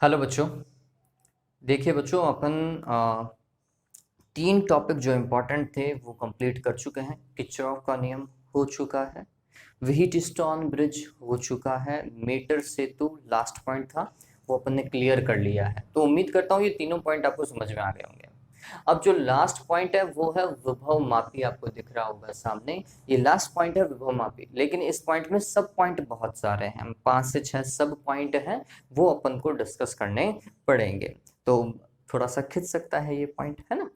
Hello बच्चों। देखिए बच्चों, अपन तीन टॉपिक जो इम्पोर्टेंट थे वो कंप्लीट कर चुके हैं। किरचॉफ का नियम हो चुका है, व्हीटस्टोन ब्रिज हो चुका है, मीटर सेतु लास्ट पॉइंट था वो अपन ने क्लियर कर लिया है। तो उम्मीद करता हूँ ये तीनों पॉइंट आपको समझ में आ गए होंगे। अब जो लास्ट पॉइंट है वो है विभव मापी। आपको दिख रहा होगा सामने, ये लास्ट पॉइंट है विभव मापी। लेकिन इस पॉइंट में सब पॉइंट बहुत सारे हैं, 5 से 6 सब पॉइंट हैं, वो अपन को डिस्कस करने पड़ेंगे। तो थोड़ा सा खिंच सकता है ये पॉइंट, है ना।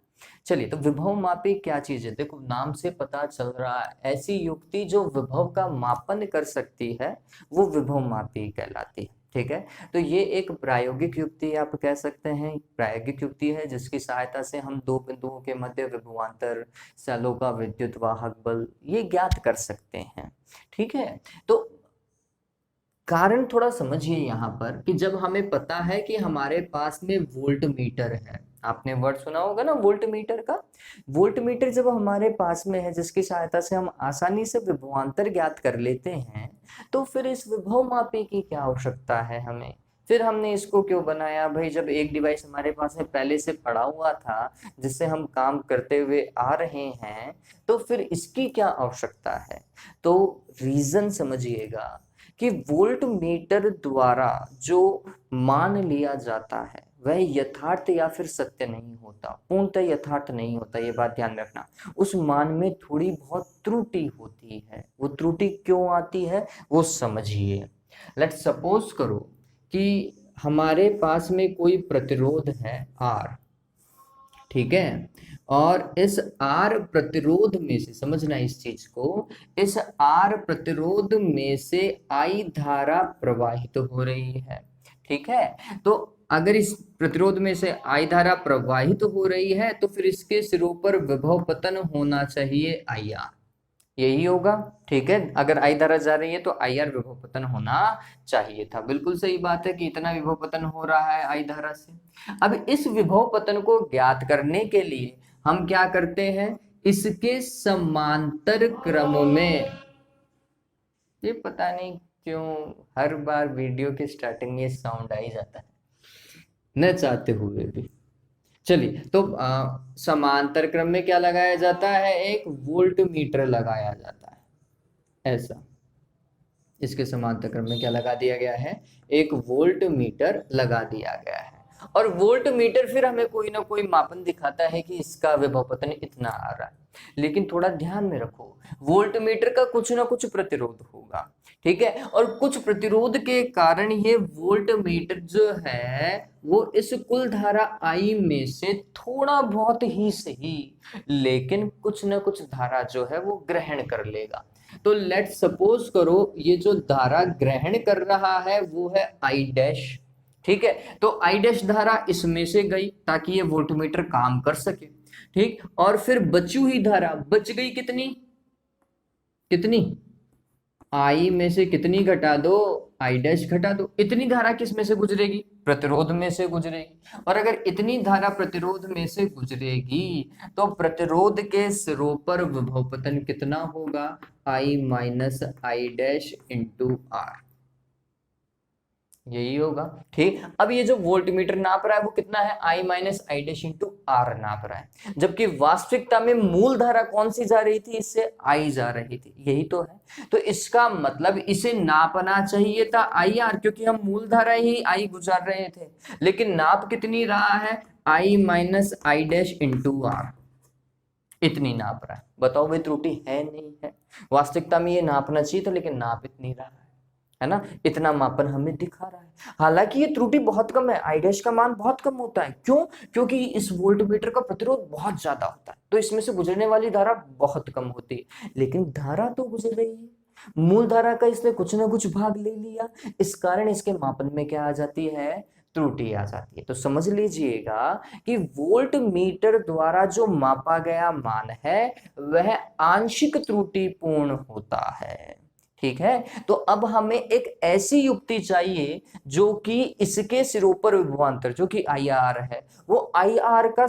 चलिए, तो विभव मापी क्या चीज है? देखो, नाम से पता चल रहा है, ऐसी युक्ति जो विभव का मापन कर सकती है वो विभव मापी कहलाती है। ठीक है, तो ये एक प्रायोगिक युक्ति आप कह सकते हैं। प्रायोगिक युक्ति है जिसकी सहायता से हम दो बिंदुओं के मध्य विभवांतर, सैलो का विद्युत वाहक बल ये ज्ञात कर सकते हैं। ठीक है, तो कारण थोड़ा समझिए यहाँ पर कि जब हमें पता है कि हमारे पास में वोल्ट मीटर है, आपने वर्ड सुना होगा ना वोल्ट मीटर का। वोल्ट मीटर जब हमारे पास में है जिसकी सहायता से हम आसानी से विभवांतर ज्ञात कर लेते हैं, तो फिर इस विभव मापी की क्या आवश्यकता है हमें? फिर हमने इसको क्यों बनाया भाई? जब एक डिवाइस हमारे पास में पहले से पड़ा हुआ था जिससे हम काम करते हुए आ रहे हैं, तो फिर इसकी क्या आवश्यकता है? तो रीजन समझिएगा कि वोल्ट मीटर द्वारा जो मान लिया जाता है वह यथार्थ या फिर सत्य नहीं होता, पूर्णतः यथार्थ नहीं होता। ये बात ध्यान रखना। उस मान में थोड़ी बहुत त्रुटि होती है। वो त्रुटि क्यों आती है वो समझिए। लेट सपोज करो कि हमारे पास में कोई प्रतिरोध है आर, ठीक है, और इस आर प्रतिरोध में से, समझना इस चीज को, इस आर प्रतिरोध में से आई धारा प्रवाहित हो रही है। ठीक है, तो अगर इस प्रतिरोध में से आई धारा प्रवाहित हो रही है तो फिर इसके सिरों पर विभव पतन होना चाहिए आई आर, यही होगा। ठीक है, अगर आई धारा जा रही है तो आई आर विभव पतन होना चाहिए था। बिल्कुल सही बात है कि इतना विभव पतन हो रहा है आई धारा से। अब इस विभव पतन को ज्ञात करने के लिए हम क्या करते हैं, इसके समांतर क्रम में, ये पता नहीं क्यों हर बार वीडियो के स्टार्टिंग में साउंड आ ही जाता है न चाहते हुए भी। चलिए, तो समांतर क्रम में क्या लगाया जाता है, एक वोल्ट मीटर लगाया जाता है। ऐसा, इसके समांतर क्रम में क्या लगा दिया गया है, एक वोल्ट मीटर लगा दिया गया है। और वोल्ट मीटर फिर हमें कोई ना कोई मापन दिखाता है कि इसका विभव पतन इतना आ रहा है। लेकिन थोड़ा ध्यान में रखो, वोल्ट मीटर का कुछ ना कुछ प्रतिरोध होगा। ठीक है, और कुछ प्रतिरोध के कारण ये वोल्ट मीटर जो है वो इस कुल धारा आई में से थोड़ा बहुत ही सही, लेकिन कुछ ना कुछ धारा जो है वो ग्रहण कर लेगा। तो लेट सपोज करो ये जो धारा ग्रहण कर रहा है वो है आई डैश। ठीक है, तो आई डैश धारा इसमें से गई ताकि ये वोल्टमीटर काम कर सके। ठीक, और फिर बची हुई धारा बच गई कितनी, कितनी, आई में से कितनी घटा दो, आई डैश घटा दो। इतनी धारा किस में से गुजरेगी, प्रतिरोध में से गुजरेगी। और अगर इतनी धारा प्रतिरोध में से गुजरेगी तो प्रतिरोध के सिरों पर विभव पतन कितना होगा, I minus I dash into R, यही होगा। ठीक, अब ये जो वोल्टमीटर नाप रहा है वो कितना है, I minus I dash into R नाप रहा है, जबकि वास्तविकता में मूल धारा कौन सी जा रही थी, इससे आई जा रही थी, यही तो है। तो इसका मतलब इसे नापना चाहिए था आई आर, क्योंकि हम मूल धारा ही आई गुजार रहे थे, लेकिन नाप कितनी रहा है, I minus I dash into R, इतनी नाप रहा है। बताओ भाई त्रुटि है नहीं है? वास्तविकता में ये नापना चाहिए था लेकिन नाप इतनी रहा है ना, इतना मापन हमें दिखा रहा है। हालांकि ये त्रुटि बहुत कम है, आई डैश का मान बहुत कम होता है। क्यों? क्योंकि इस वोल्टमीटर का प्रतिरोध बहुत ज्यादा होता है, तो इसमें से गुजरने वाली धारा बहुत कम होती है। लेकिन धारा तो गुजर रही है, मूल धारा का इसने कुछ ना कुछ भाग ले लिया, इस कारण इसके मापन में क्या आ जाती है, त्रुटि आ जाती है। तो समझ लीजिएगा कि वोल्ट मीटर द्वारा जो मापा गया मान है वह आंशिक त्रुटिपूर्ण होता है। ठीक है। तो अब हमें एक ऐसी युक्ति चाहिए जो कि इसके सिरों पर विभवांतर जो कि आई आर है, वो आई आर का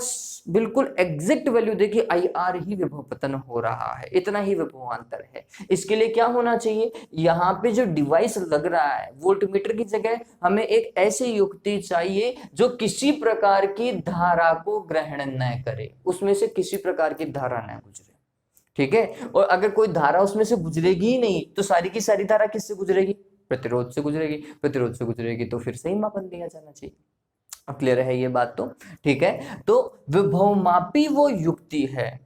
बिल्कुल एग्जैक्ट वैल्यू देखिए, आई आर ही विभव पतन हो रहा है, इतना ही विभवांतर है। इसके लिए क्या होना चाहिए, यहाँ पे जो डिवाइस लग रहा है वोल्टमीटर की जगह हमें एक ऐसी युक्ति चाहिए जो किसी प्रकार की धारा को ग्रहण न करे, उसमें से किसी प्रकार की धारा न गुजरे। ठीक है। और अगर कोई धारा उसमें से गुजरेगी ही नहीं तो सारी की सारी धारा किससे गुजरेगी, प्रतिरोध से गुजरेगी, प्रतिरोध से गुजरेगी तो फिर सही मापन दिया जाना चाहिए। अब क्लियर है ये बात तो, ठीक है। तो विभवमापी वो युक्ति है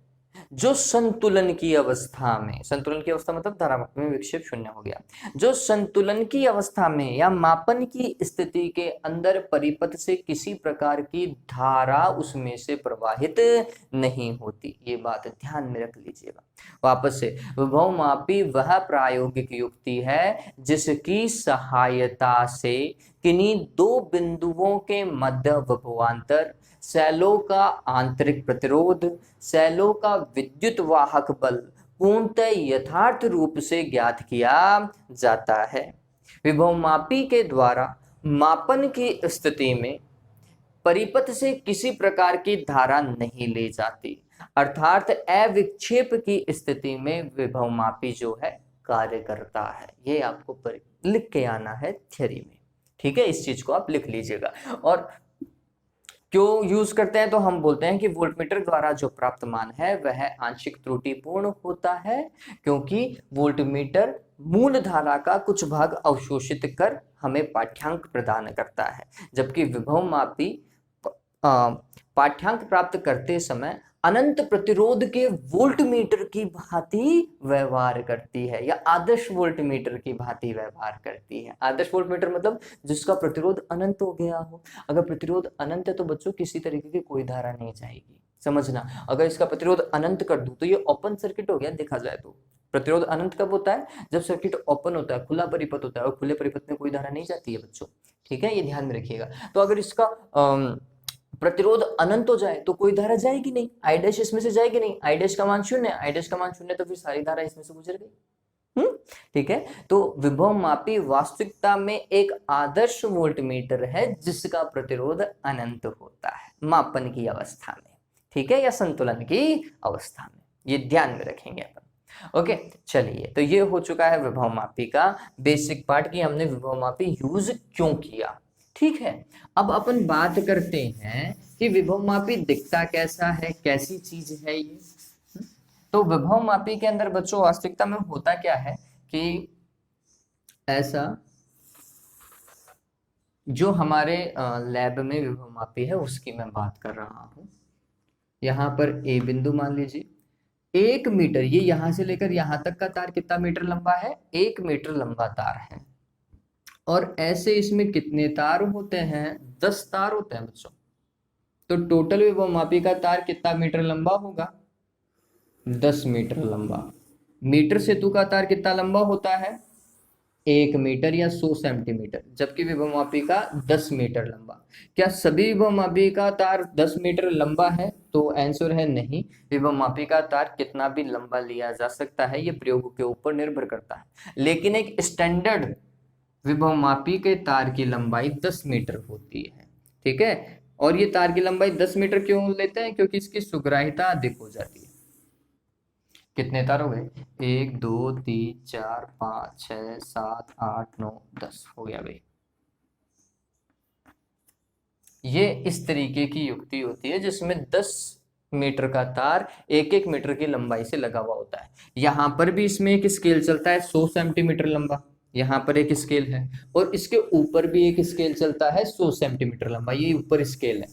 जो संतुलन की अवस्था में, संतुलन की अवस्था मतलब धारा में विक्षेप शून्य हो गया, जो संतुलन की अवस्था में या मापन की स्थिति के अंदर परिपथ से किसी प्रकार की धारा उसमें से प्रवाहित नहीं होती। ये बात ध्यान में रख लीजिएगा। वापस से, विभवमापी वह प्रायोगिक युक्ति है जिसकी सहायता से किन्हीं दो बिंदुओं के मध्य विभवांतर, सेलों का आंतरिक प्रतिरोध, सेलों का विद्युत वाहक बल पूर्णतः यथार्थ रूप से ज्ञात किया जाता है। विभवमापी के द्वारा मापन की स्थिति में परिपथ से किसी प्रकार की धारा नहीं ले जाती, अर्थात अविक्षेप की स्थिति में विभवमापी जो है कार्य करता है। ये आपको लिख के आना है थ्योरी में, ठीक है। इस चीज को आप लिख लीजिएगा। और क्यों यूज करते हैं, तो हम बोलते हैं कि वोल्टमीटर द्वारा जो प्राप्त मान है वह आंशिक त्रुटिपूर्ण होता है, क्योंकि वोल्टमीटर मूल धारा का कुछ भाग अवशोषित कर हमें पाठ्यांक प्रदान करता है, जबकि विभवमापी पाठ्यांक प्राप्त करते समय अनंत प्रतिरोध के वोल्टमीटर की भांति व्यवहार करती है, या आदर्श वोल्टमीटर की भांति व्यवहार करती है। आदर्श वोल्टमीटर मतलब जिसका प्रतिरोध अनंत हो गया हो। अगर प्रतिरोध अनंत है तो बच्चों किसी तरीके की कोई धारा नहीं जाएगी, समझना। अगर इसका प्रतिरोध अनंत कर दूं तो ये ओपन सर्किट हो गया। देखा जाए तो प्रतिरोध अनंत कब होता है, जब सर्किट ओपन होता है, खुला परिपथ होता है, और खुले परिपथ में कोई धारा नहीं जाती है बच्चों, ठीक है। ये ध्यान में रखिएगा। तो अगर इसका प्रतिरोध अनंत हो जाए तो कोई धारा जाएगी नहीं, आई डैश इसमें से जाएगी नहीं, आई डैश का मान शून्य, आई डैश का मान शून्य, तो फिर सारी धारा इसमें से गुजर गई। ठीक है। तो विभवमापी वास्तविकता में एक आदर्श वोल्टमीटर है जिसका प्रतिरोध अनंत होता है मापन की अवस्था में, ठीक है, या संतुलन की अवस्था में। ये ध्यान में रखेंगे अपन। ओके, चलिए, तो ये हो चुका है विभवमापी का बेसिक पार्ट कि हमने विभवमापी यूज क्यों किया। ठीक है। अब अपन बात करते हैं कि विभवमापी दिखता कैसा है, कैसी चीज है ये। तो विभवमापी के अंदर बच्चों वास्तविकता में होता क्या है कि ऐसा जो हमारे लैब में विभवमापी है उसकी मैं बात कर रहा हूं। यहाँ पर ए बिंदु मान लीजिए, 1 मीटर, ये यहां से लेकर यहां तक का तार कितना मीटर लंबा है, 1 मीटर लंबा तार है। और ऐसे इसमें कितने तार होते हैं, 10 तार होते हैं बच्चों। तो टोटल विभवमापी का तार कितना मीटर लंबा होगा, 10 मीटर लंबा। मीटर सेतु का तार कितना लंबा होता है, 1 मीटर या 100 सेंटीमीटर, जबकि विभवमापी का 10 मीटर लंबा। क्या सभी विभवमापी का तार 10 मीटर लंबा है, तो आंसर है नहीं। विभवमापी का तार कितना भी लंबा लिया जा सकता है, ये प्रयोग के ऊपर निर्भर करता है। लेकिन एक स्टैंडर्ड विभवमापी के तार की लंबाई 10 मीटर होती है, ठीक है। और ये तार की लंबाई 10 मीटर क्यों लेते हैं, क्योंकि इसकी सुग्राहिता अधिक हो जाती है। कितने तार हो गए, 1 2 3 4 5 6 7 8 9 10 हो गया भाई। ये इस तरीके की युक्ति होती है जिसमें 10 मीटर का तार 1-1 मीटर की लंबाई से लगा हुआ होता है। यहां पर भी इसमें एक स्केल चलता है 100 सेंटीमीटर लंबा, यहाँ पर एक स्केल है, और इसके ऊपर भी एक स्केल चलता है 100 सेंटीमीटर लंबा। ये ऊपर स्केल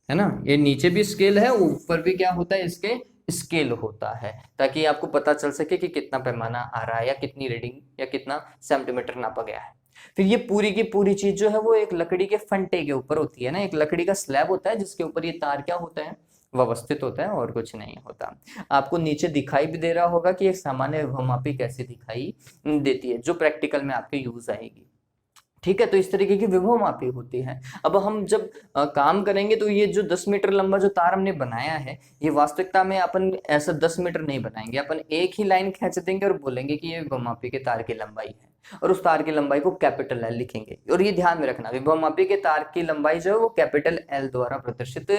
है ना, ये नीचे भी स्केल है, ऊपर भी क्या होता है, इसके स्केल होता है, ताकि आपको पता चल सके कि कितना पैमाना आ रहा है या कितनी रीडिंग या कितना सेंटीमीटर नापा गया है। फिर ये पूरी की पूरी चीज जो है वो एक लकड़ी के फंटे के ऊपर होती है ना, एक लकड़ी का स्लैब होता है जिसके ऊपर ये तार क्या होता है, व्यवस्थित होता है, और कुछ नहीं होता। आपको नीचे दिखाई भी दे रहा होगा कि एक सामान्य विभवमापी कैसे दिखाई देती है, जो प्रैक्टिकल में आपके यूज आएगी, ठीक है, तो इस तरीके की विभव मापी होती है। अब हम जब काम करेंगे तो ये जो 10 मीटर लंबा जो तार हमने बनाया है, ये वास्तविकता में अपन ऐसा 10 मीटर नहीं बनाएंगे, अपन एक ही लाइन खींच देंगे और बोलेंगे कि ये विभव मापी के तार की लंबाई है, और उस तार की लंबाई को कैपिटल एल लिखेंगे। और ये ध्यान में रखना, विभव मापी के तार की लंबाई जो है वो कैपिटल एल द्वारा प्रदर्शित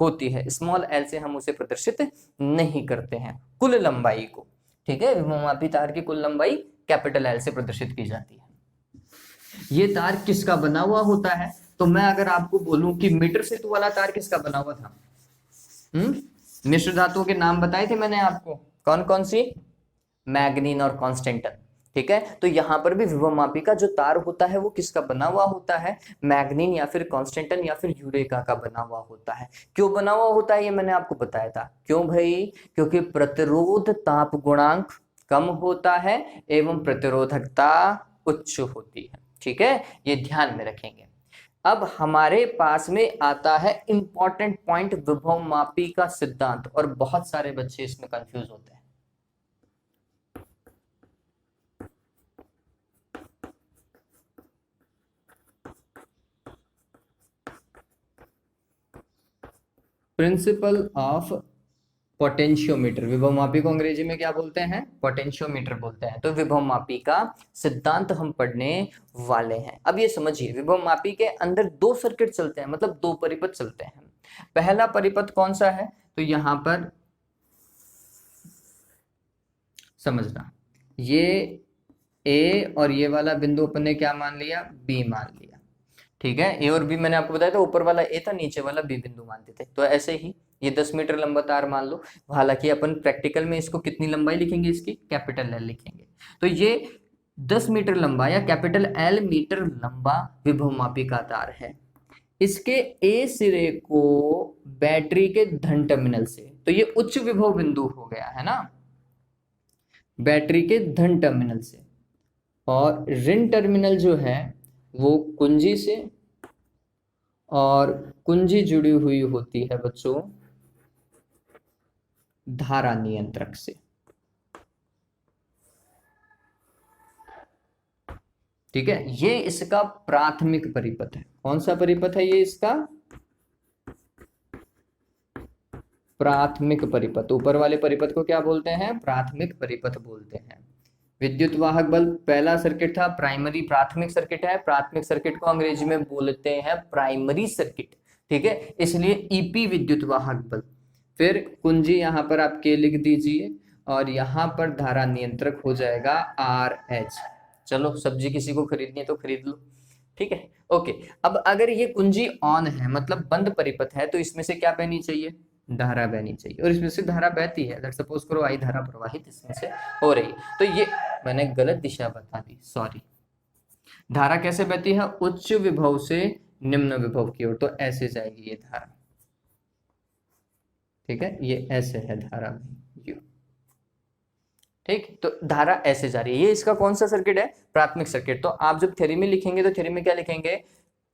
होती है, स्मॉल एल से हम उसे प्रदर्शित नहीं करते हैं, कुल लंबाई को। ठीक है, विभव मापी तार की कुल लंबाई कैपिटल एल से प्रदर्शित की जाती है। ये तार किसका बना हुआ होता है? तो मैं अगर आपको बोलूं कि मीटर सेतु वाला तार किसका बना हुआ था? मिश्र धातुओं के नाम बताए थे मैंने आपको, कौन कौन सी? मैग्नीन और कॉन्स्टेंटन। ठीक है, तो यहां पर भी विभव मापी का जो तार होता है वो किसका बना हुआ होता है? मैग्नीन या फिर कॉन्स्टेंटन या फिर यूरेका का बना हुआ होता है। क्यों बना हुआ होता है ये मैंने आपको बताया था। क्यों भाई? क्योंकि प्रतिरोध ताप गुणांक कम होता है एवं प्रतिरोधकता उच्च होती है। ठीक है, ये ध्यान में रखेंगे। अब हमारे पास में आता है इंपॉर्टेंट पॉइंट, विभव मापी का सिद्धांत, और बहुत सारे बच्चे इसमें कंफ्यूज होते हैं। प्रिंसिपल ऑफ पोटेंशियोमीटर, विभव मापी को अंग्रेजी में क्या बोलते हैं? पोटेंशियोमीटर बोलते हैं। तो विभव मापी का सिद्धांत हम पढ़ने वाले हैं। अब ये समझिए, विभव मापी के अंदर दो सर्किट चलते हैं, मतलब दो परिपथ चलते हैं। पहला परिपथ कौन सा है? तो यहां पर समझना, ये ए और ये वाला बिंदु अपन ने क्या मान लिया? बी मान लिया। ठीक है, ए और बी मैंने आपको बताया था, ऊपर वाला ए था, नीचे वाला बी बिंदु मानते थे। तो ऐसे ही ये 10 मीटर लंबा तार मान लो। हालांकि अपन प्रैक्टिकल में इसको कितनी लंबाई लिखेंगे? इसकी कैपिटल एल लिखेंगे। तो ये 10 मीटर लंबा या कैपिटल एल मीटर लंबा विभव मापी का तार है। इसके ए सिरे को बैटरी के धन टर्मिनल से, तो ये उच्च विभव बिंदु हो गया है ना, बैटरी के धन टर्मिनल से, और ऋण टर्मिनल जो है वो कुंजी से, और कुंजी जुड़ी हुई होती है बच्चों धारा नियंत्रक से। ठीक है, ये इसका प्राथमिक परिपथ है। कौन सा परिपथ है ये? इसका प्राथमिक परिपथ। ऊपर वाले परिपथ को क्या बोलते हैं? प्राथमिक परिपथ बोलते हैं। विद्युत वाहक बल पहला सर्किट था, प्राइमरी प्राथमिक सर्किट है। प्राथमिक सर्किट को अंग्रेजी में बोलते हैं प्राइमरी सर्किट। ठीक है, इसलिए ईपी विद्युत वाहक बल, फिर कुंजी यहां पर आप के लिख दीजिए, और यहां पर धारा नियंत्रक हो जाएगा आर एच। चलो, सब्जी किसी को खरीदनी है तो खरीद लो। ठीक है, ओके। अब अगर ये कुंजी ऑन है, मतलब बंद परिपथ है, तो इसमें से क्या बहनी चाहिए? धारा बहनी चाहिए, और इसमें से धारा बहती है। लेट्स सपोज करो आई धारा प्रवाहित इसमें से हो रही, तो ये मैंने गलत दिशा बता दी, सॉरी। धारा कैसे बहती है? उच्च विभव से निम्न विभव की ओर, तो ऐसे जाएगी ये धारा। ठीक है, ये ऐसे है धारा यू। ठीक, तो धारा ऐसे जा रही है। ये इसका कौन सा सर्किट है? प्राथमिक सर्किट। तो आप जब थ्योरी में लिखेंगे तो थ्योरी में क्या लिखेंगे?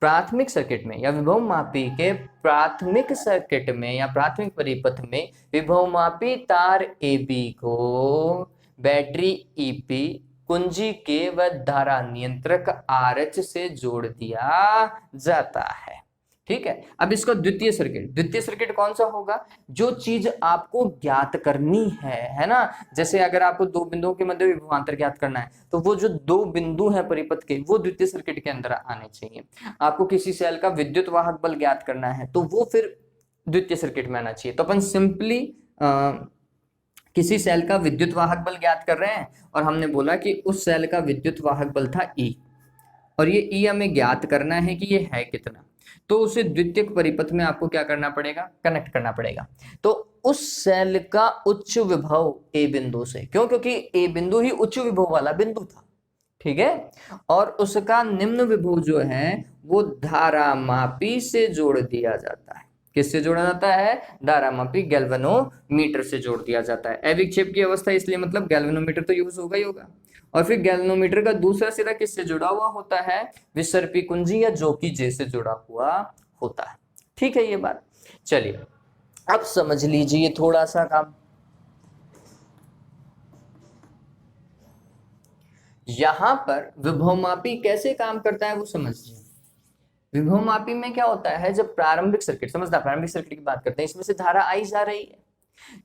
प्राथमिक सर्किट में या विभव मापी के प्राथमिक सर्किट में या प्राथमिक परिपथ में विभव मापी तार AB को बैटरी EP कुंजी के व धारा नियंत्रक RH से जोड़ दिया जाता है। ठीक है, अब इसका द्वितीय सर्किट कौन सा होगा? जो चीज आपको ज्ञात करनी है ना, जैसे अगर आपको दो बिंदुओं के मध्य विभवांतर ज्ञात करना है, तो वो जो दो बिंदु हैं परिपथ के, वो द्वितीय सर्किट के अंदर आने चाहिए। आपको किसी सेल का विद्युत वाहक बल ज्ञात करना है, तो वो फिर द्वितीय सर्किट में आना चाहिए। तो अपन सिंपली किसी सेल का विद्युत वाहक बल ज्ञात कर रहे हैं, और हमने बोला कि उस सेल का विद्युत वाहक बल था E, और ये E हमें ज्ञात करना है कि ये है कितना। तो उसे द्वितीयक परिपथ में आपको क्या करना पड़ेगा? कनेक्ट करना पड़ेगा। तो उस सेल का उच्च विभव ए बिंदु से, क्यों? क्योंकि ए बिंदु ही उच्च विभव वाला बिंदु था। ठीक है, और उसका निम्न विभव जो है वो धारा मापी से जोड़ दिया जाता है। किससे जोड़ा जाता है? धारा मापी गैल्वेनोमीटर से जोड़ दिया जाता है। अविक्षेप की अवस्था, इसलिए मतलब गैल्वेनोमीटर तो यूज होगा ही होगा। और फिर गैल्वेनोमीटर का दूसरा सिरा किससे जुड़ा हुआ होता है? विसर्पी कुंजी या जोकी जे से जुड़ा हुआ होता है। ठीक है ये बात। चलिए अब समझ लीजिए थोड़ा सा काम। यहां पर विभवमापी कैसे काम करता है वो समझिए। विभवमापी में क्या होता है, जब प्रारंभिक सर्किट, समझदार प्रारंभिक सर्किट की बात करते हैं, इसमें से धारा आई जा रही है,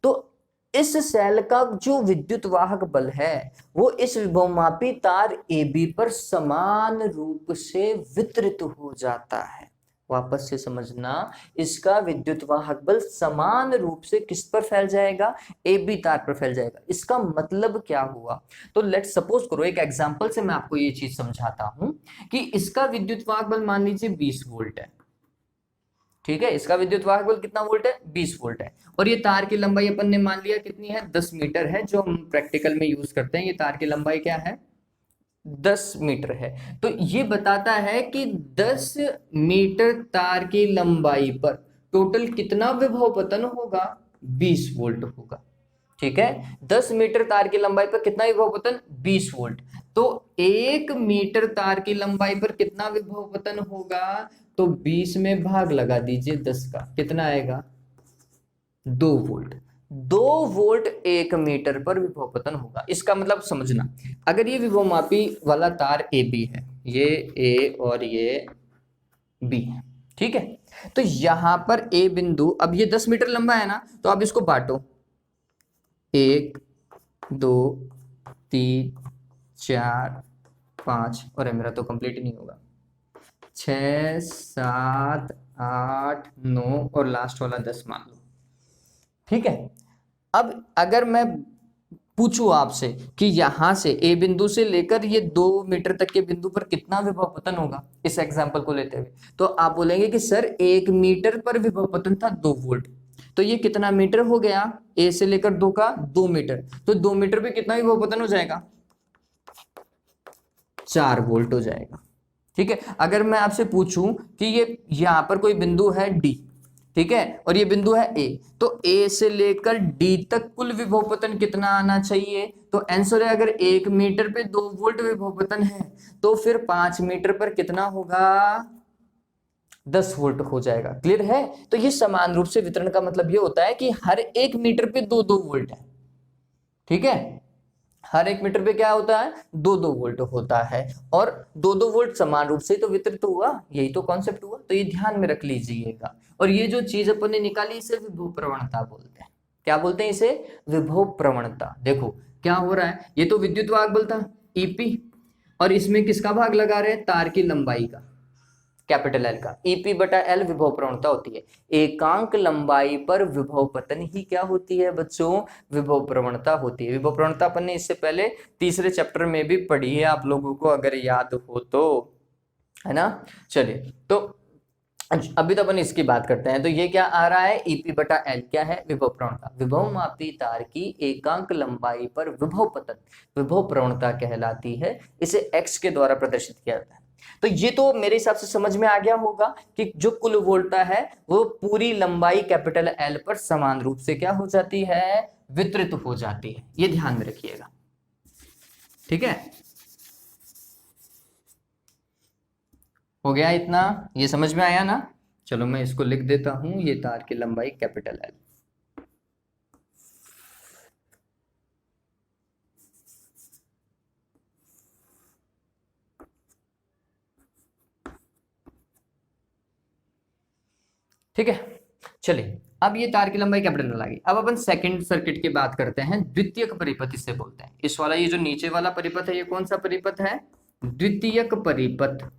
तो इस सेल का जो विद्युत वाहक बल है वो इस विभवमापी तार AB पर समान रूप से वितरित हो जाता है। वापस से समझना, इसका विद्युत वाहक बल समान रूप से किस पर फैल जाएगा, AB तार पर फैल जाएगा। इसका मतलब क्या हुआ, तो लेट्स सपोज करो, एक एग्जांपल से मैं आपको ये चीज समझाता हूं कि इसका विद्युत वाहक बल मान लीजिए 20 वोल्ट है। ठीक है, इसका विद्युत वाहक बल कितना वोल्ट है, 20 वोल्ट है। और ये तार की लंबाई अपन ने मान लिया कितनी है, 10 मीटर है, जो हम प्रैक्टिकल में यूज करते हैं। ये तार की लंबाई क्या है, 10 मीटर है। तो ये बताता है कि 10 मीटर तार की लंबाई पर टोटल कितना विभव पतन होगा, 20 वोल्ट होगा। ठीक है, 10 मीटर तार की लंबाई पर कितना विभव पतन, 20 वोल्ट। तो 1 मीटर तार की लंबाई पर कितना विभव पतन होगा, तो 20 में भाग लगा दीजिए 10 का, कितना आएगा, 2 वोल्ट। 2 वोल्ट 1 मीटर पर विभव पतन होगा। इसका मतलब समझना, अगर ये विभवमापी वाला तार AB है, ये A और ये B है, ठीक है, तो यहां पर A बिंदु, अब ये 10 मीटर लंबा है ना, तो आप इसको बांटो, 1 2 3 4 5, और मेरा तो कंप्लीट नहीं होगा, 6 7 8 9 और लास्ट वाला 10 मान लो। ठीक है, अब अगर मैं पूछूं आपसे कि यहां से ए बिंदु से लेकर ये 2 मीटर तक के बिंदु पर कितना विभव पतन होगा, इस एग्जांपल को लेते हुए, तो आप बोलेंगे कि सर 1 मीटर पर विभव पतन था 2 वोल्ट। तो ये कितना मीटर हो गया, ए से लेकर 2 का 2 मीटर, तो 2 मीटर पे कितना विभव पतन हो जाएगा, 4 वोल्ट हो जाएगा। ठीक है, अगर मैं आपसे पूछूं कि ये यहां पर कोई बिंदु है D, ठीक है, और ये बिंदु है A, तो A से लेकर D तक कुल विभव पतन कितना आना चाहिए, तो आंसर है, अगर 1 मीटर पे 2 वोल्ट विभव पतन है, तो फिर 5 मीटर पर कितना होगा, 10 वोल्ट हो जाएगा। क्लियर है, तो ये समान रूप से वितरण का मतलब ये होता है कि हर 1 मीटर पे 2-2 वोल्ट है। ठीक है, हर 1 मीटर पे क्या होता है, 2-2 वोल्ट होता है, और 2-2 वोल्ट समान रूप से तो वितरित हुआ, यही तो कॉन्सेप्ट हुआ। तो ये ध्यान में रख लीजिएगा। और ये जो चीज अपन ने निकाली, इसे विभव प्रवणता बोलते हैं। क्या बोलते हैं इसे, विभव प्रवणता। देखो क्या हो रहा है, ये तो विद्युत वाहक बल था EP, और इसमें किसका भाग लगा रहे हैं, तार की लंबाई का, कैपिटल L का। EP बटा L विभव प्रवणता होती है। एकांक लंबाई पर विभव पतन ही क्या होती है बच्चों, विभव प्रवणता होती है। विभव प्रवणता अपन ने इससे पहले तीसरे चैप्टर में भी पढ़ी है, आप लोगों को अगर याद हो तो, है ना। चलिए, तो अभी तो अपन इसकी बात करते हैं। तो ये क्या आ रहा है, EP बटा L क्या है, विभव प्रवणता। विभव मापी तार की एकांक लंबाई पर विभव पतन विभव प्रवणता कहलाती है। इसे X के द्वारा प्रदर्शित किया जाता है। तो ये तो मेरे हिसाब से समझ में आ गया होगा कि जो कुल वोल्टता है वो पूरी लंबाई कैपिटल L पर समान रूप से क्या हो जाती है, वितरित हो जाती है। ये ध्यान में रखिएगा। ठीक है, हो गया इतना, ये समझ में आया ना। चलो मैं इसको लिख देता हूं, ये तार की लंबाई कैपिटल L। ठीक है, चलिए, अब ये तार की लंबाई कैपिटल L आ गई। अब अपन सेकंड सर्किट की बात करते हैं, द्वितीयक परिपथ इसे बोलते हैं। इस वाला, ये जो नीचे वाला परिपथ है, ये कौन सा परिपथ है, द्वितीयक परिपथ।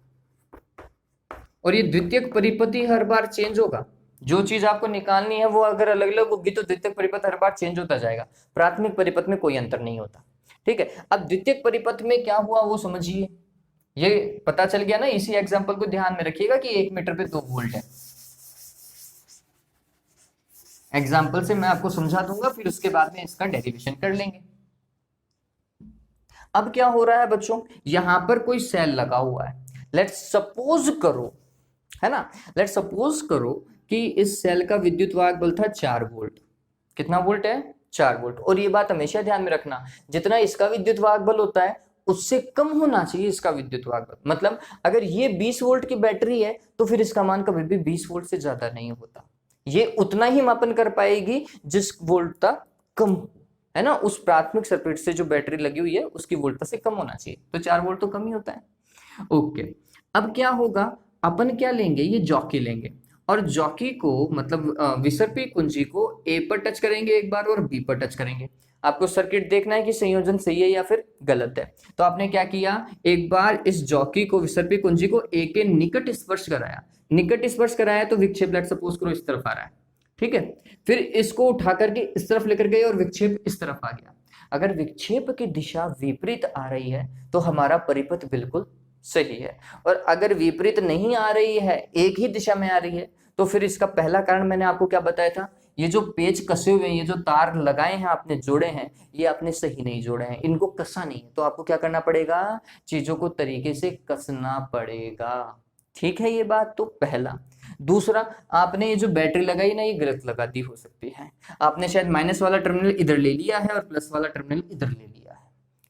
और ये द्वितीयक परिपथ ही हर बार चेंज होगा। जो चीज आपको निकालनी है वो अगर अलग अलग होगी तो द्वितीयक परिपथ हर बार चेंज होता जाएगा। प्राथमिक परिपथ में कोई अंतर नहीं होता। ठीक है, अब द्वितीयक परिपथ में क्या हुआ वो समझिए। ये पता चल गया ना, इसी एग्जांपल को ध्यान में रखिएगा कि 1 मीटर पे 2 वोल्ट है। एग्जाम्पल से मैं आपको समझा दूंगा, फिर उसके बाद में इसका डेरिवेशन कर लेंगे। अब क्या हो रहा है बच्चों, यहां पर कोई सेल लगा हुआ है। लेट्स सपोज करो, है ना, लेट्स सपोज करो कि इस सेल का विद्युत वाहक बल था 4 वोल्ट। कितना वोल्ट है, 4 वोल्ट। और ये बात हमेशा ध्यान में रखना, जितना इसका विद्युत वाहक बल होता है उससे कम होना चाहिए इसका विद्युत वाहक बल। मतलब अगर ये 20 वोल्ट की बैटरी है तो फिर इसका मान कभी भी 20 वोल्ट से ज्यादा नहीं होता। ये उतना ही मापन कर पाएगी जिस वोल्टता कम हो, है ना, उस प्राथमिक सर्किट से जो बैटरी लगी हुई है उसकी वोल्टेज से कम होना चाहिए, तो 4 वोल्ट तो कम ही होता है। ओके, अब क्या होगा, अपन क्या लेंगे, ये जॉकी लेंगे और जॉकी को मतलब विसर्पी कुंजी को ए पर टच करेंगे एक बार और बी पर टच करेंगे। आपको सर्किट देखना है कि संयोजन सही है या फिर गलत है। तो आपने क्या किया, एक बार इस जॉकी को विसर्पी कुंजी को ए के निकट स्पर्श कराया, निकट स्पर्श कराया तो विक्षेप लेट सपोज करो इस तरफ आ रहा है, ठीक है। फिर इसको उठा करके इस तरफ लेकर गए और विक्षेप इस तरफ आ गया। अगर विक्षेप की दिशा विपरीत आ रही है तो हमारा परिपथ बिल्कुल सही है, और अगर विपरीत नहीं आ रही है, एक ही दिशा में आ रही है, तो फिर इसका पहला कारण मैंने आपको क्या बताया था, ये जो पेच कसे हुए हैं, ये जो तार लगाए हैं आपने जोड़े हैं, ये आपने सही नहीं जोड़े हैं, इनको कसा नहीं है। तो आपको क्या करना पड़ेगा, चीजों को तरीके से कसना पड़ेगा, ठीक है। ये बात तो पहला। दूसरा, आपने ये जो बैटरी लगाई ना, ये गलत लगा दी हो सकती है, आपने शायद माइनस वाला टर्मिनल इधर ले लिया है और प्लस वाला टर्मिनल इधर ले लिया है,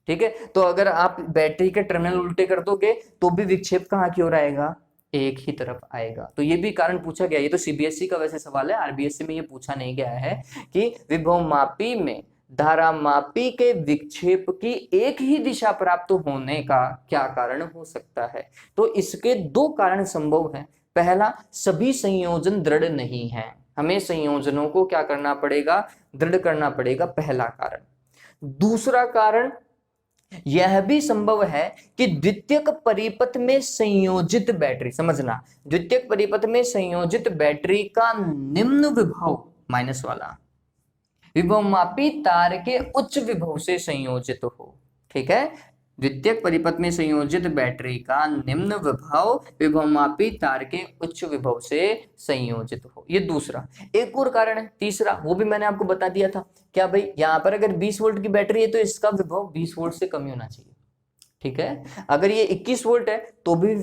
ठीक है। तो अगर आप बैटरी के टर्मिनल उल्टे कर दोगे तो भी विक्षेप कहाँ की ओर आएगा, एक ही तरफ आएगा। तो ये भी कारण पूछा गया, ये तो सीबीएसई का वैसे सवाल है, आरबीएसई में ये पूछा नहीं गया है कि विभवमापी में धारामापी के विक्षेप की एक ही दिशा प्राप्त होने का क्या कारण हो सकता है। तो इसके दो कारण संभव हैं। पहला, सभी संयोजन दृढ़ नहीं है, हमें संयोजनों को क्या करना पड़ेगा, दृढ़ करना पड़ेगा, पहला कारण। दूसरा कारण, यह भी संभव है कि द्वितीयक परिपथ में संयोजित बैटरी, समझना, द्वितीयक परिपथ में संयोजित बैटरी का निम्न विभव माइनस वाला विभवमापी तार के उच्च विभव से संयोजित हो, ठीक है। द्वितीयक परिपथ में संयोजित बैटरी का निम्न विभव विभवमापी तार के उच्च विभव से संयोजित हो, ये दूसरा। एक और कारण है तीसरा, वो भी मैंने आपको बता दिया था। क्या भाई, यहाँ पर अगर 20 वोल्ट की बैटरी है तो इसका विभव 20 वोल्ट से कम ही होना चाहिए, ठीक है। अगर ये 21 वोल्ट है तो भी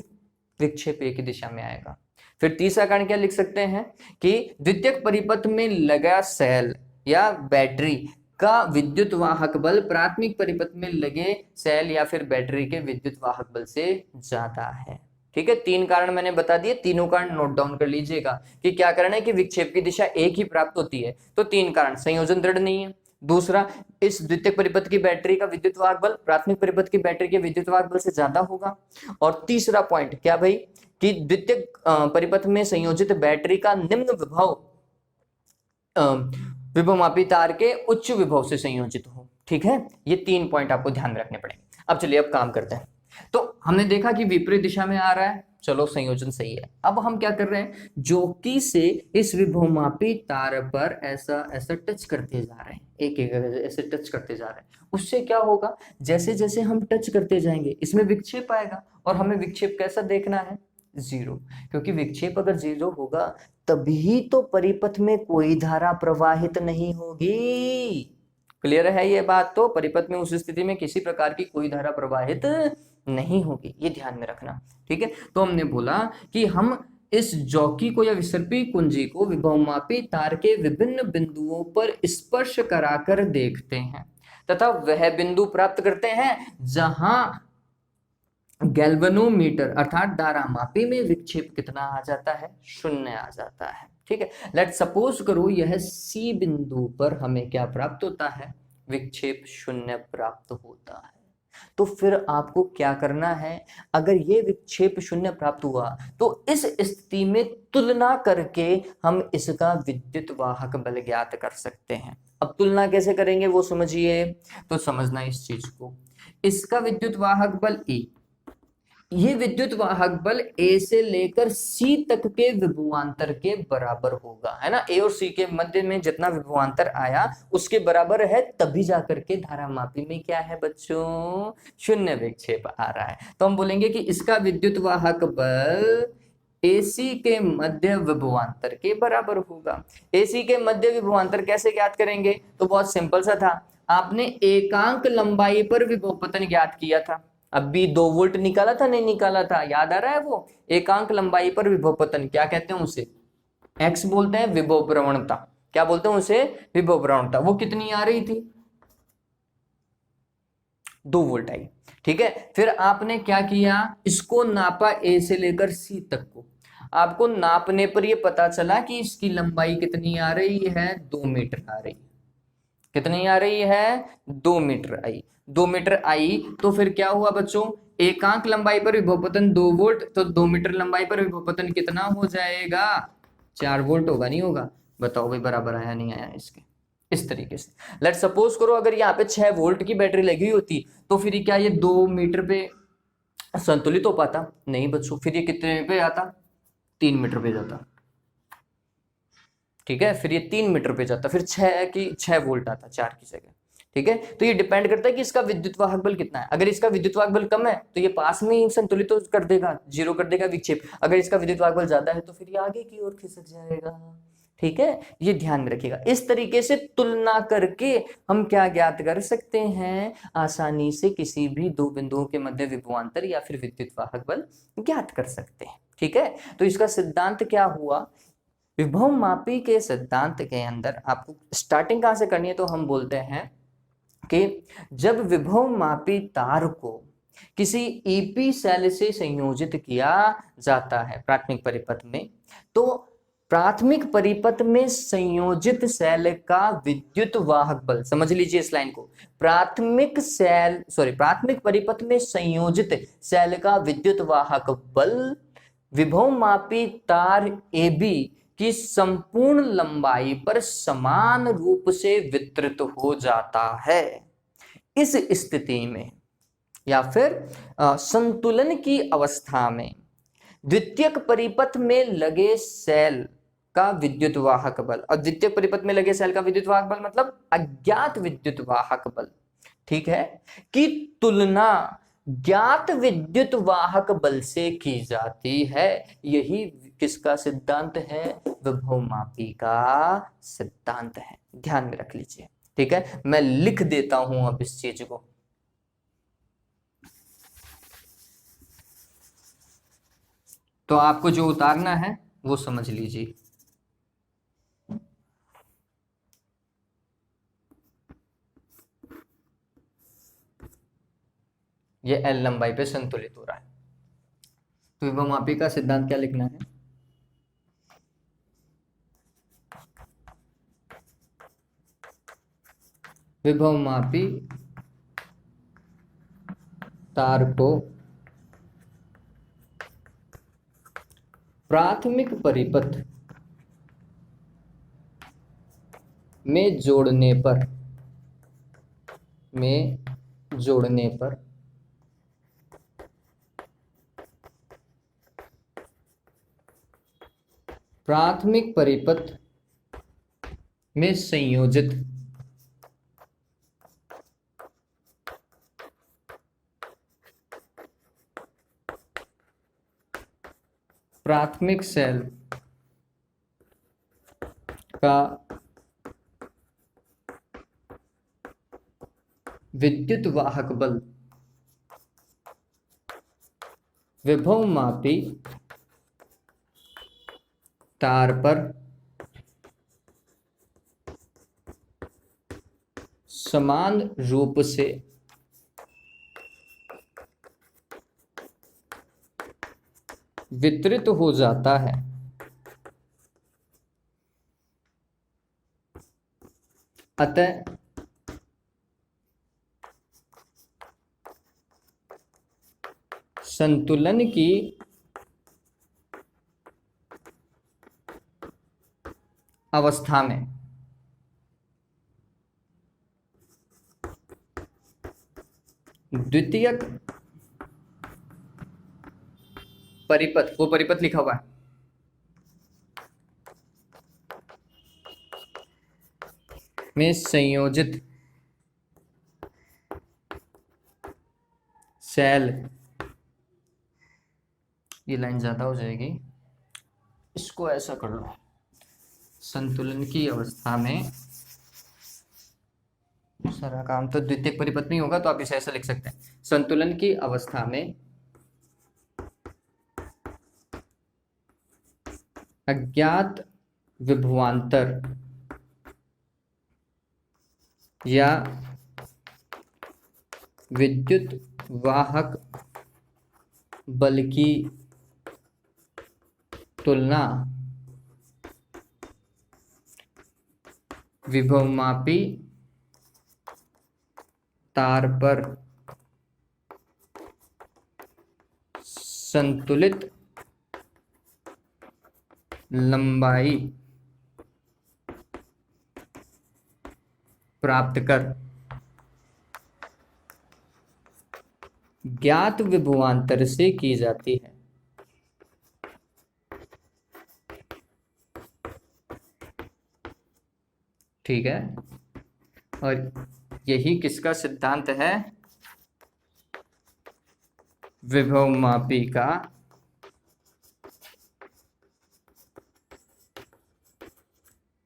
विक्षेप एक ही दिशा में आएगा। फिर तीसरा कारण क्या लिख सकते हैं कि द्वितीयक परिपथ में लगा सेल या बैटरी का विद्युत वाहक बल प्राथमिक परिपथ में लगे सेल या फिर बैटरी के विद्युत वाहक बल से ज्यादा है, ठीक है। 3 कारण मैंने बता दिए, तीनों कारण नोट डाउन कर लीजिएगा कि क्या कारण है कि विक्षेप की दिशा एक ही प्राप्त होती है। तो 3 कारण, संयोजन दृढ़ नहीं है, दूसरा, इस द्वितीयक परिपथ की बैटरी का विद्युत वाहक बल प्राथमिक परिपथ की बैटरी के विद्युत वाहक बल से ज्यादा होगा, और तीसरा पॉइंट क्या भाई कि द्वितीयक परिपथ में संयोजित बैटरी का निम्न विभव विभवमापी तार के उच्च विभव से संयोजित हो, ठीक है। ये 3 पॉइंट आपको ध्यान में रखने पड़ेंगे। अब चलिए अब काम करते हैं। तो हमने देखा कि विपरीत दिशा में आ रहा है, चलो संयोजन सही है। अब हम क्या कर रहे हैं, जॉकी से इस विभवमापी तार पर ऐसा ऐसा टच करते जा रहे हैं, एक एक ऐसे टच करते जा रहे हैं। उससे क्या होगा, जैसे जैसे हम टच करते जाएंगे इसमें विक्षेप आएगा, और हमें विक्षेप कैसा देखना है, 0, क्योंकि विक्षेप अगर 0 होगा तभी तो परिपथ में कोई धारा प्रवाहित नहीं होगी। क्लियर है ये बात, तो परिपथ में उस स्थिति में किसी प्रकार की कोई धारा प्रवाहित नहीं होगी, ये ध्यान में रखना, ठीक है। तो हमने बोला कि हम इस जॉकी को या विसर्पी कुंजी को विभवमापी तार के विभिन्न बिंदुओं पर स्पर्श कराकर देखते हैं तथा वह बिंदु प्राप्त करते हैं जहां गैल्वेनोमीटर अर्थात धारामापी में विक्षेप कितना आ जाता है, 0 आ जाता है, ठीक है। लेट सपोज करो यह सी बिंदु पर हमें क्या प्राप्त होता है, विक्षेप 0 प्राप्त होता है। तो फिर आपको क्या करना है, अगर ये विक्षेप 0 प्राप्त हुआ तो इस स्थिति में तुलना करके हम इसका विद्युत वाहक बल ज्ञात कर सकते हैं। अब तुलना कैसे करेंगे वो समझिए, तो समझना इस चीज को, इसका विद्युत वाहक बल E, ये विद्युत वाहक बल ए से लेकर सी तक के विभवांतर के बराबर होगा, है ना। ए और सी के मध्य में जितना विभवांतर आया उसके बराबर है, तभी जाकर के धारामापी में क्या है बच्चों, 0 विक्षेप आ रहा है। तो हम बोलेंगे कि इसका विद्युत वाहक बल एसी के मध्य विभवांतर के बराबर होगा। एसी के मध्य विभवांतर कैसे ज्ञात करेंगे, तो बहुत सिंपल सा था, आपने एकांक लंबाई पर विभव पतन ज्ञात किया था, अभी 2 वोल्ट निकाला था, नहीं निकाला था, याद आ रहा है वो, एकांक लंबाई पर विभव पतन क्या कहते हैं उसे, एक्स बोलते हैं, विभव प्रवणता क्या बोलते हैं उसे, विभव प्रवणता। वो कितनी आ रही थी, 2 वोल्ट आई, ठीक है। फिर आपने क्या किया, इसको नापा ए से लेकर सी तक को, आपको नापने पर ये पता चला कि इसकी लंबाई कितनी आ रही है, 2 मीटर आ रही है, कितनी आ रही है? 2 मीटर आई। 2 मीटर आई तो फिर क्या हुआ बच्चों? एकांक लंबाई पर विभवपतन 2 वोल्ट, तो 2 मीटर लंबाई पर विभवपतन कितना हो जाएगा? 4 वोल्ट होगा, नहीं होगा? बताओ भाई बराबर आया नहीं आया इसके? इस तरीके से लेट सपोज करो अगर यहाँ पे 6 वोल्ट की बैटरी लगी हुई होती तो फिर क्या ये 2 मीटर पे संतुलित हो पाता? नहीं बच्चों, फिर ये कितने पे आता? 3 मीटर पे जाता। ठीक है, फिर ये 3 मीटर पे जाता, फिर 6 वोल्ट आता 4 की जगह। ठीक है, तो ये डिपेंड करता है कि इसका विद्युत वाहक बल कितना है। अगर इसका विद्युत वाहक बल कम है तो ये पास में ही संतुलित तो कर देगा, जीरो कर देगा विक्षेप। अगर इसका विद्युत वाहक बल ज्यादा है तो फिर ये आगे की ओर खिसक जाएगा। ठीक है, ये ध्यान में रखिएगा। इस तरीके से तुलना करके हम क्या ज्ञात कर सकते हैं? आसानी से किसी भी दो बिंदुओं के मध्य विभवांतर या फिर विद्युत वाहक बल ज्ञात कर सकते हैं। ठीक है, तो इसका सिद्धांत क्या हुआ? विभव मापी के सिद्धांत के अंदर आपको स्टार्टिंग कहां से करनी है? तो हम बोलते हैं कि जब विभव मापी तार को किसी ईपी सेल से संयोजित किया जाता है प्राथमिक परिपथ में, तो प्राथमिक परिपथ में संयोजित सेल का विद्युत वाहक बल, समझ लीजिए इस लाइन को, प्राथमिक परिपथ में संयोजित सेल का विद्युत वाहक बल विभव मापी तार AB की संपूर्ण लंबाई पर समान रूप से वितरित हो जाता है। इस स्थिति में या फिर संतुलन की अवस्था में द्वितीयक परिपथ में लगे सेल का विद्युत वाहक बल, और द्वितीयक परिपथ में लगे सेल का विद्युत वाहक बल मतलब अज्ञात विद्युत वाहक बल, ठीक है, की तुलना ज्ञात विद्युत वाहक बल से की जाती है। यही किसका सिद्धांत है? विभव मापी का सिद्धांत है। ध्यान में रख लीजिए। ठीक है, मैं लिख देता हूं अब इस चीज को। तो आपको जो उतारना है वो समझ लीजिए। ये L लंबाई पे संतुलित हो रहा है। तो विभव मापी का सिद्धांत क्या लिखना है? विभव मापी तार को प्राथमिक परिपथ में जोड़ने पर प्राथमिक परिपथ में संयोजित प्राथमिक सेल का विद्युत वाहक बल विभव मापी तार पर समान रूप से वितरित हो जाता है। अतः संतुलन की अवस्था में द्वितीयक परिपथ, वो परिपथ लिखा हुआ है, में संयोजित सेल, ये लाइन ज्यादा हो जाएगी, इसको ऐसा कर लो, संतुलन की अवस्था में, सारा काम तो द्वितीयक परिपथ में होगा तो आप इसे ऐसा लिख सकते हैं, संतुलन की अवस्था में अज्ञात विभवांतर या विद्युत वाहक बल की तुलना विभव मापी तार पर संतुलित लंबाई प्राप्त कर ज्ञात विभवांतर से की जाती है। ठीक है, और यही किसका सिद्धांत है? विभवमापी का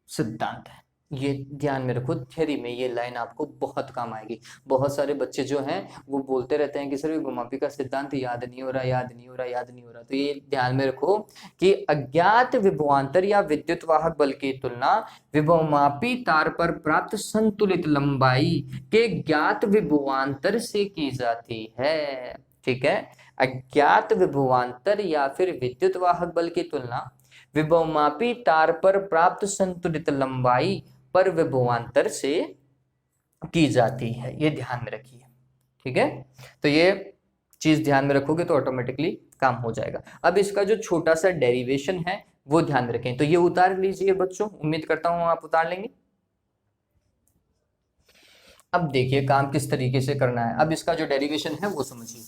सिद्धांत है। ये ध्यान में रखो, थ्योरी में ये लाइन आपको बहुत काम आएगी। बहुत सारे बच्चे जो हैं वो बोलते रहते हैं कि सर विभवमापी का सिद्धांत याद नहीं हो रहा, याद नहीं हो रहा, याद नहीं हो रहा। तो ये ध्यान में रखो कि अज्ञात विभवांतर या विद्युत वाहक बल की तुलना विभवमापी तार पर प्राप्त संतुलित लंबाई के ज्ञात विभवांतर से की जाती है। ठीक है, अज्ञात विभवांतर या फिर विद्युत वाहक बल की तुलना विभवमापी तार पर प्राप्त संतुलित लंबाई पर विभवांतर से की जाती है। ये ध्यान में रखिए। ठीक है, तो ये चीज ध्यान में रखोगे तो ऑटोमेटिकली काम हो जाएगा। अब इसका जो छोटा सा डेरिवेशन है वो ध्यान में रखें। तो ये उतार लीजिए बच्चों, उम्मीद करता हूं आप उतार लेंगे। अब देखिए काम किस तरीके से करना है। अब इसका जो डेरिवेशन है वो समझिए।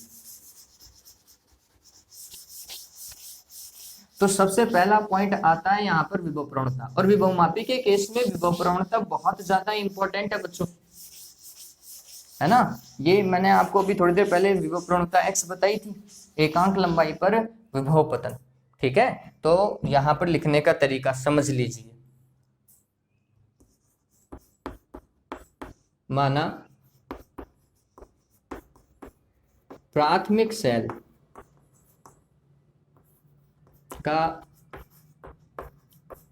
तो सबसे पहला पॉइंट आता है यहाँ पर विभव प्रवणता, और विभवमापी के केस में विभव प्रवणता बहुत ज्यादा इंपॉर्टेंट है बच्चों, है ना। ये मैंने आपको अभी थोड़ी देर पहले विभव प्रवणता x बताई थी, एकांक लंबाई पर विभव पतन। ठीक है, तो यहां पर लिखने का तरीका समझ लीजिए। माना प्राथमिक सेल का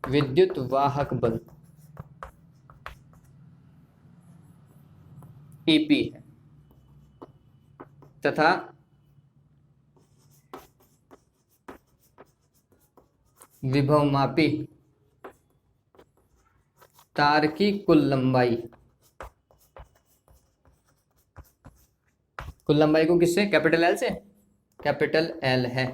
विद्युत वाहक बल EP है तथा विभवमापी तार की कुल लंबाई को किससे? कैपिटल L से, कैपिटल L है।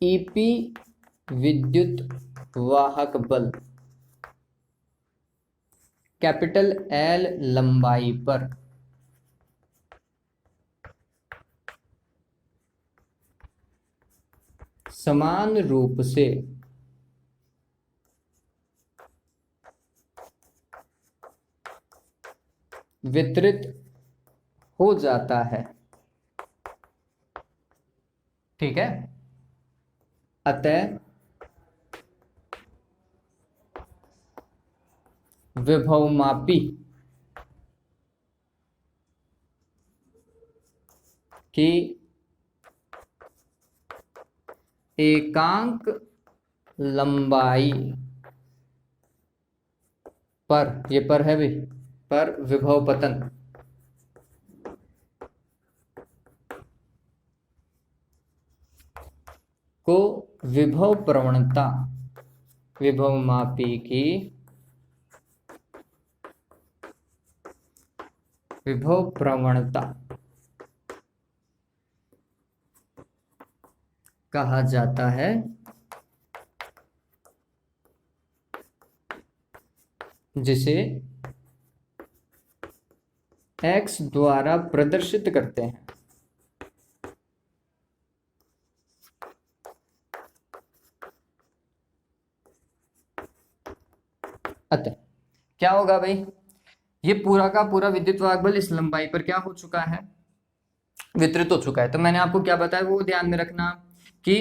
EP विद्युत वाहक बल कैपिटल L लंबाई पर समान रूप से वितरित हो जाता है। ठीक है, अतः विभवमापी की एकांक लंबाई पर, ये पर है भी, पर विभव पतन को विभव प्रवणता, विभवमापी की विभव प्रवणता कहा जाता है, जिसे x द्वारा प्रदर्शित करते हैं। अतः क्या होगा भाई, ये पूरा का पूरा विद्युत वाहक बल इस लंबाई पर क्या हो चुका है? वितरित हो चुका है। तो मैंने आपको क्या बताया वो ध्यान में रखना कि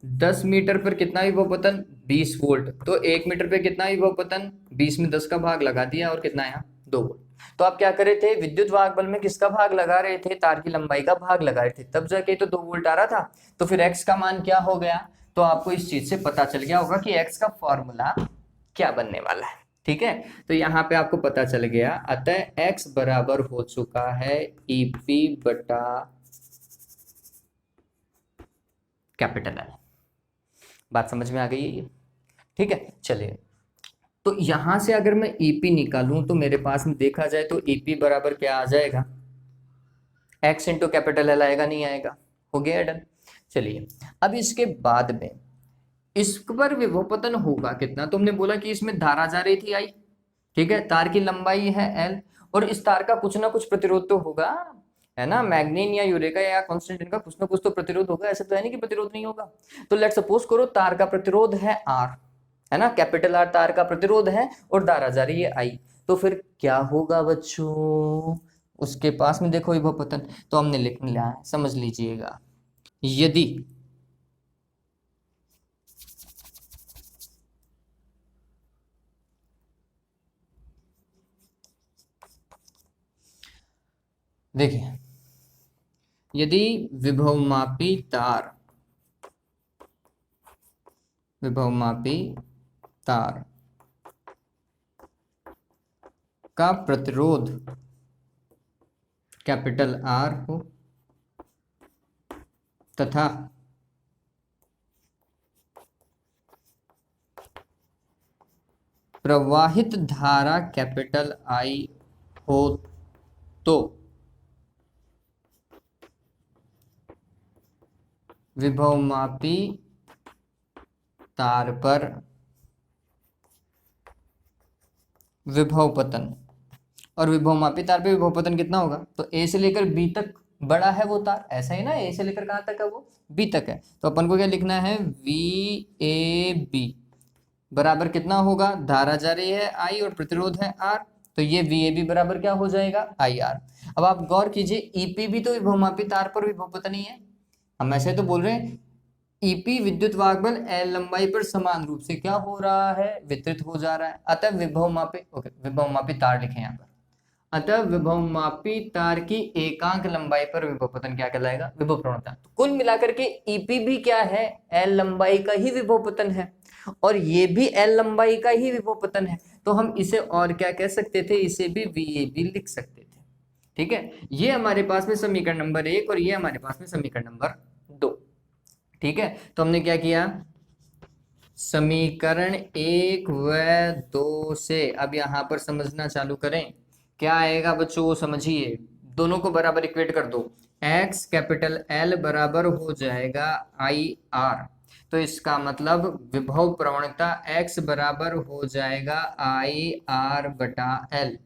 10 मीटर पर कितना विभव पतन? 20 वोल्ट। तो 1 मीटर पे कितना विभव पतन? 20 में 10 का भाग लगा दिया, और कितना यहाँ 2 वोल्ट। तो आप क्या कर रहे थे? विद्युत वाहक बल में किसका भाग लगा रहे थे? तार की लंबाई का भाग लगा रहे थे, तब जाके तो 2 वोल्ट आ रहा था। तो फिर x का मान क्या हो गया? तो आपको इस चीज से पता चल गया होगा कि x का फॉर्मूला क्या बनने वाला है। ठीक है, तो यहाँ पे आपको पता चल गया। अतः x बराबर हो चुका है EP बटा कैपिटल एल। बात समझ में आ गई है ये? ठीक है, चलिए। तो यहां से अगर मैं ईपी निकालूं तो मेरे पास में देखा जाए तो ईपी बराबर क्या आ जाएगा, एक्स इंटू कैपिटल एल आएगा, नहीं आएगा? हो गया डन। चलिए, अब इसके बाद में इस पर विभवपतन होगा कितना? तुमने बोला कि इसमें धारा जा रही थी आई, ठीक है, तार की लंबाई है एल, और इस तार का कुछ ना कुछ प्रतिरोध तो होगा, है ना? मैग्नीन या यूरेका या कॉन्स्टेंटिन का कुछ ना कुछ तो प्रतिरोध होगा, ऐसा तो है नहीं कि प्रतिरोध नहीं होगा। तो लेट सपोज करो तार का प्रतिरोध है आर, है ना, कैपिटल आर तार का प्रतिरोध है, और धारा जा रही है आई। तो फिर क्या होगा बच्चों? उसके पास में देखो विभवपतन, तो हमने लिख लिया है, समझ लीजिएगा। यदि देखिए, यदि विभवमापी तार का प्रतिरोध कैपिटल आर हो तथा प्रवाहित धारा कैपिटल आई हो, तो विभवमापी तार पर विभवपतन, और विभवमापी तार पे विभवपतन कितना होगा? तो ए से लेकर बी तक बड़ा है वो तार, ऐसा ही ना, ए से लेकर कहाँ तक है वो? बी तक है। तो अपन को क्या लिखना है? वी ए बी बराबर कितना होगा? धारा जा रही है आई और प्रतिरोध है आर, तो ये वी ए बी बराबर क्या हो जाएगा? I R. अब आप गौर कीजिए, ईपी भी तो विभवमापी तार पर विभवपतन ही है। हम ऐसे तो बोल रहे हैं ईपी विद्युत वाहक एल लंबाई पर समान रूप से क्या हो रहा है? वितरित हो जा रहा है। अतः विभवमापी, ओके, विभवमापी तार लिखे यहाँ पर। अतः विभवमापी तार की एकांक लंबाई पर विभवपतन क्या कहलाएगा? विभव प्रवणता। तो कुल मिलाकर के ईपी भी क्या है? एल लंबाई का ही विभवपतन है, और ये भी एल लंबाई का ही विभवपतन है। तो हम इसे और क्या कह सकते थे? इसे भी वीएबी लिख सकते थे। ठीक है, ये हमारे पास में समीकरण नंबर 1 और ये हमारे पास में समीकरण नंबर 2। ठीक है, तो हमने क्या किया? समीकरण 1 व 2 से अब यहां पर समझना चालू करें। क्या आएगा बच्चों? समझिए, दोनों को बराबर इक्वेट कर दो। एक्स कैपिटल एल बराबर हो जाएगा आई आर, तो इसका मतलब विभव प्रवणता एक्स बराबर हो जाएगा आई आर बटा एल।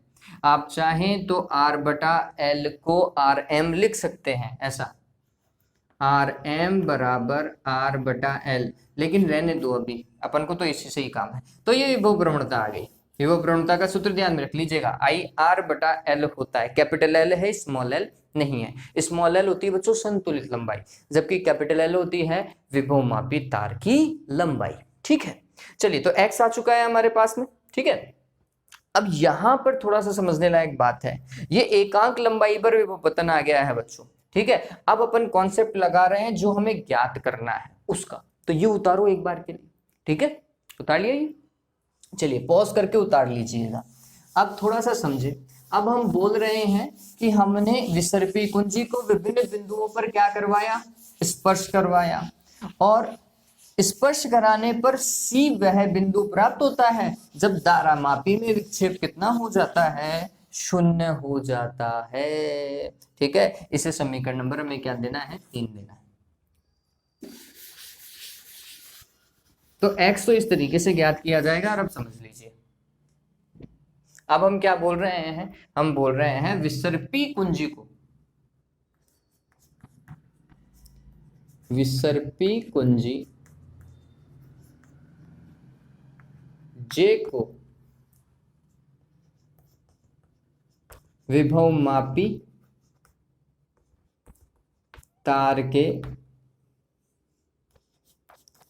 आप चाहें तो आर बटा एल को आर एम लिख सकते हैं, ऐसा आर एम बराबर आर बटा एल, लेकिन रहने दो, अभी अपन को तो इसी से ही काम है। तो ये विभव प्रवणता आ गई। विभव प्रवणता का सूत्र ध्यान में रख लीजिएगा, आई आर बटा एल होता है। कैपिटल एल है, स्मॉल एल नहीं है। स्मॉल एल होती है बच्चों संतुलित लंबाई, जबकि कैपिटल एल होती है विभवमापी तार की लंबाई। ठीक है, चलिए, तो एक्स आ चुका है हमारे पास में। ठीक है, अब यहां पर थोड़ा सा समझने लायक बात है, ये एकांक लंबाई पर विभवपतन आ गया है बच्चों। ठीक है, अब अपन कॉन्सेप्ट लगा रहे हैं जो हमें ज्ञात करना है उसका, तो ये उतारो एक बार के लिए। ठीक है, उतार लिया ये? चलिए, पॉज करके उतार लीजिएगा। अब थोड़ा सा समझे। अब हम बोल रहे हैं कि हमने विसर्पी कुंजी को विभिन्न बिंदुओं पर क्या करवाया? स्पर्श करवाया, और स्पर्श कराने पर सी वह बिंदु प्राप्त होता है जब धारामापी में विक्षेप कितना हो जाता है? शून्य हो जाता है। ठीक है, इसे समीकरण नंबर हमें क्या देना है? 3 देना है। तो x तो इस तरीके से ज्ञात किया जाएगा, और अब समझ लीजिए। अब हम क्या बोल रहे हैं? हम बोल रहे हैं विसर्पी कुंजी को, विसर्पी कुंजी J को विभवमापी तार के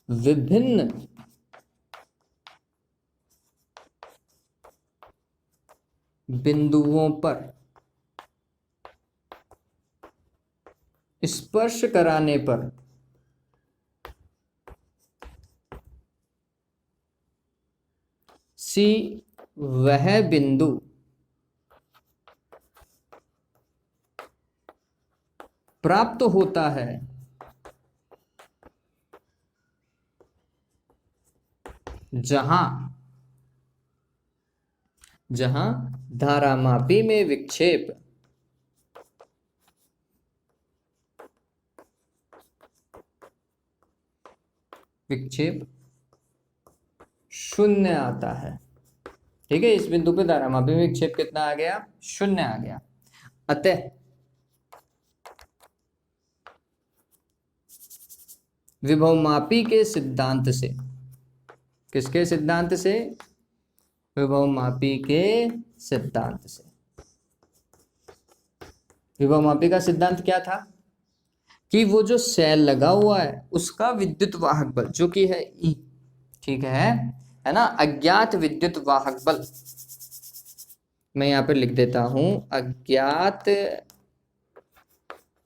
विभिन्न बिंदुओं पर स्पर्श कराने पर सी वह बिंदु प्राप्त होता है जहां जहां धारामापी में विक्षेप शून्य आता है। ठीक है, इस बिंदु पे धारामापी में विक्षेप कितना आ गया? शून्य आ गया। अतः विभवमापी के सिद्धांत से, किसके सिद्धांत से? विभवमापी के सिद्धांत से। विभवमापी का सिद्धांत क्या था? कि वो जो सेल लगा हुआ है उसका विद्युत वाहक बल जो कि है E, ठीक है ना, अज्ञात विद्युत वाहक बल, मैं यहां पर लिख देता हूं, अज्ञात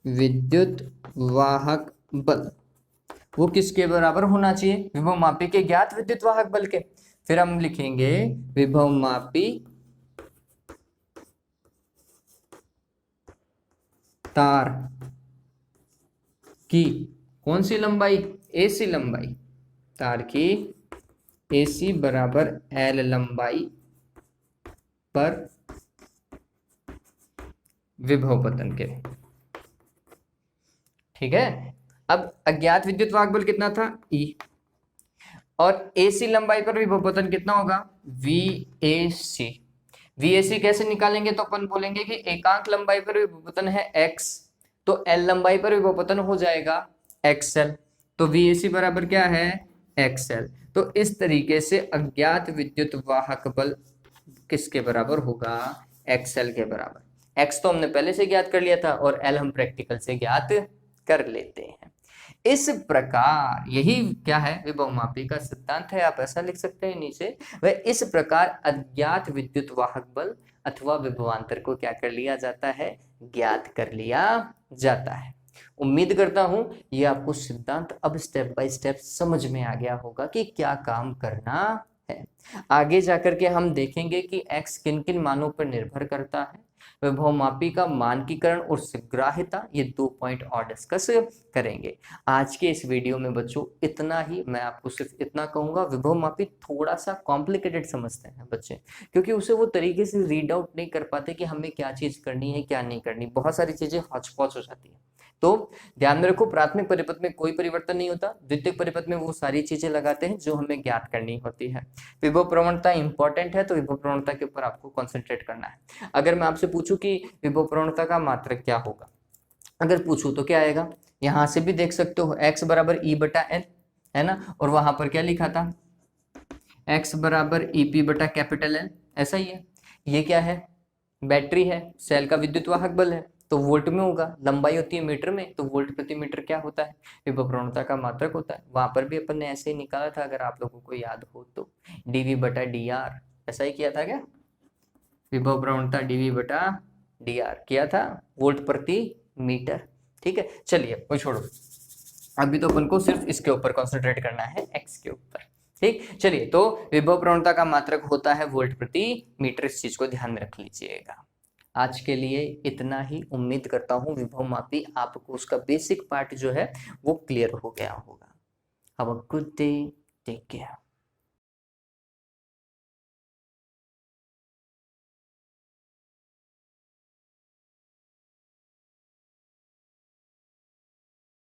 विद्युत वाहक बल वो किसके बराबर होना चाहिए? विभवमापी के ज्ञात विद्युत वाहक बल के। फिर हम लिखेंगे विभवमापी तार की कौन सी लंबाई? AC लंबाई। तार की AC बराबर L लंबाई पर विभव पतन के। ठीक है, अब अज्ञात विद्युत वाहक बल कितना था? E, और AC लंबाई पर विभव पतन कितना होगा? VAC। VAC कैसे निकालेंगे? तो अपन बोलेंगे कि एकांक लंबाई पर विभव पतन है x, तो L लंबाई पर विभव पतन हो जाएगा XL, तो VAC बराबर क्या है? XL। तो इस तरीके से अज्ञात विद्युत वाहक बल किसके बराबर होगा? XL के बराबर। X तो हमने पहले से ज्ञात कर लिया था और L हम प्रैक्टिकल से ज्ञात कर लेते हैं। इस प्रकार यही क्या है? विभवमापी का सिद्धांत है, आप ऐसा लिख सकते हैं नीचे। वह इस प्रकार अज्ञात विद्युत वाहक बल अथवा विभवांतर को क्या कर लिया जाता है? ज्ञात कर लिया जाता है। उम्मीद करता हूं ये आपको सिद्धांत अब स्टेप बाय स्टेप समझ में आ गया होगा कि क्या काम करना है। आगे जाकर के हम देखेंगे कि x किन किन मानों पर निर्भर करता है, विभवमापी का मानकीकरण और स्वीकार्यता, ये 2 पॉइंट और डिस्कस करेंगे। आज के इस वीडियो में बच्चों इतना ही। मैं आपको सिर्फ इतना कहूंगा, विभवमापी थोड़ा सा कॉम्प्लिकेटेड समझते हैं बच्चे, क्योंकि उसे वो तरीके से रीड आउट नहीं कर पाते कि हमें क्या चीज करनी है क्या नहीं करनी, बहुत सारी चीजें हौच पौच हो जाती है। तो ध्यान में रखो, प्राथमिक परिपथ में कोई परिवर्तन नहीं होता, द्वितीय परिपथ में वो सारी चीजें लगाते हैं जो हमें ज्ञात करनी होती है। विभव प्रवणता इंपॉर्टेंट है, तो विभव प्रवणता के ऊपर आपको कॉन्सेंट्रेट करना है। अगर मैं आपसे पूछूं कि विभव प्रवणता का मात्रक क्या होगा, अगर पूछूं तो क्या आएगा? यहां से भी देख सकते हो x बराबर E बटा L, है ना, और वहां पर क्या लिखा था? x बराबर EP बटा कैपिटल L, ऐसा ही है। ये क्या है? बैटरी है, सेल का विद्युत वाहक बल है, तो वोल्ट में होगा, लंबाई होती है मीटर में, तो वोल्ट प्रति मीटर क्या होता है? विभव प्रवणता का मात्रक होता है। वहां पर भी अपन ने ऐसे ही निकाला था, अगर आप लोगों को याद हो तो, dV बटा dr, ऐसा ही किया था क्या? विभव प्रवणता dV बटा dr किया था, वोल्ट प्रति मीटर। ठीक है, चलिए वो छोड़ो, अभी तो अपन को सिर्फ इसके ऊपर कॉन्सेंट्रेट करना है, x के ऊपर। ठीक, चलिए, तो विभव प्रवणता का मात्रक होता है वोल्ट प्रति मीटर, इस चीज को ध्यान में रख लीजिएगा। आज के लिए इतना ही। उम्मीद करता हूँ विभवमापी आपको उसका बेसिक पार्ट जो है वो क्लियर हो गया होगा। Have a good day, take care.